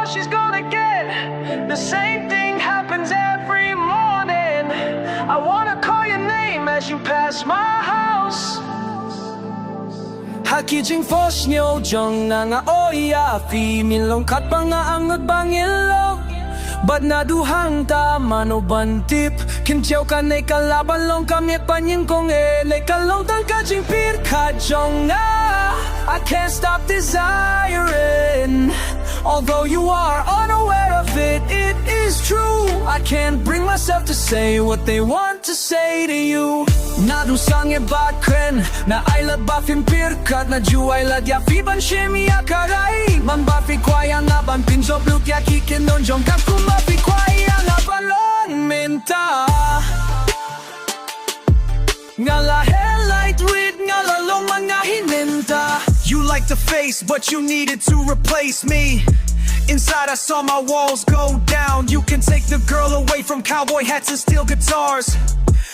all she's gonna get. The same thing happens every morning. I wanna call your name as you pass my house. Hakijing fos nyo jong na nga oya fi milong kat pa nga angnud bangilong. But naduhang ta mano bantip Kintiyaw ka na'y kalaban long kami panyang kong na'y kalong tang kajing pir kajong nga I can't stop desiring. Although you are unaware of it, it is true. I can't bring myself to say what they want to say to you. Nadusang e bakren na aylad bafin pirkat na juwaylad ya fiban shemi ya karay man bafi kwaya na ban pinzo blut ya kikin don jong kap kumafi kwaya na balon minta ngala headlight with ngala long mga hininta. You like the face, but you needed to replace me. Inside I saw my walls go down. You can take the girl away from cowboy hats and steel guitars.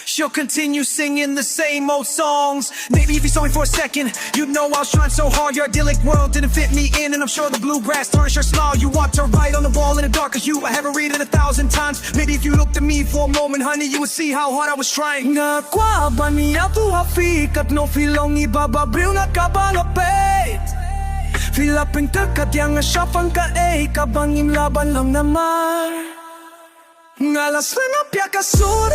She'll continue singing the same old songs. Maybe if you saw me for a second, you'd know I was trying so hard. Your idyllic world didn't fit me in, and I'm sure the bluegrass tarnished your smile. You want to write on the wall in the dark as you. I haven't read it 1,000 times. Maybe if you looked at me for a moment, honey, you would see how hard I was trying. Nga kwa ba niya tu hafikat no filong ibababriw na kabangapit. Filaping terkat yang asyafang ka kabangin laban lang naman. Ngalas rin ang piyakasur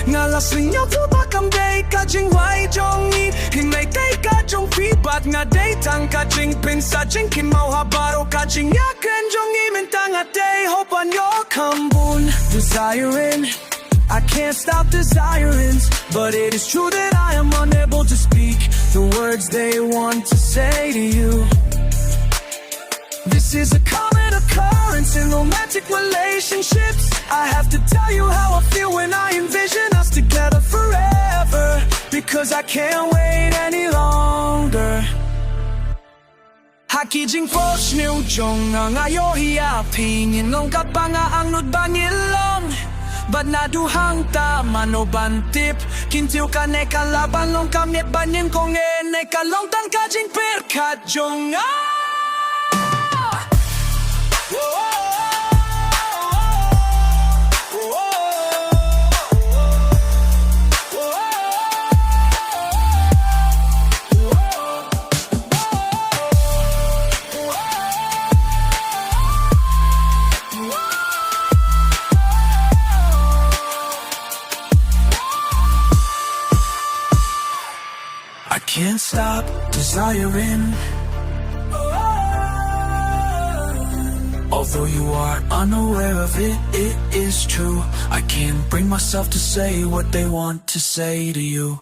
Ngalas rin yung tutakam day kajing wai jongi Hinay kay kajong pibat nga day tang kajing pinsa jing kimau habaro kajing yakin jongi mintang at day hope on your kambun. Desiring, I can't stop desiring, but it is true that I am unable to speak the words they want to say to you. This is a common occurrence in romantic relationships. I have to tell you how I feel when I envision us together forever, because I can't wait any longer. Hakijing fos niyo jong nga ngayo hiya pingin nung kapanga angnud bangilong. But naduhang ta mano bantip Kintiw ka ne kalaban long kami banyin kong ne kalong tang kajing perkat jong nga. I can't stop desiring. Although you are unaware of it, it is true. I can't bring myself to say what they want to say to you.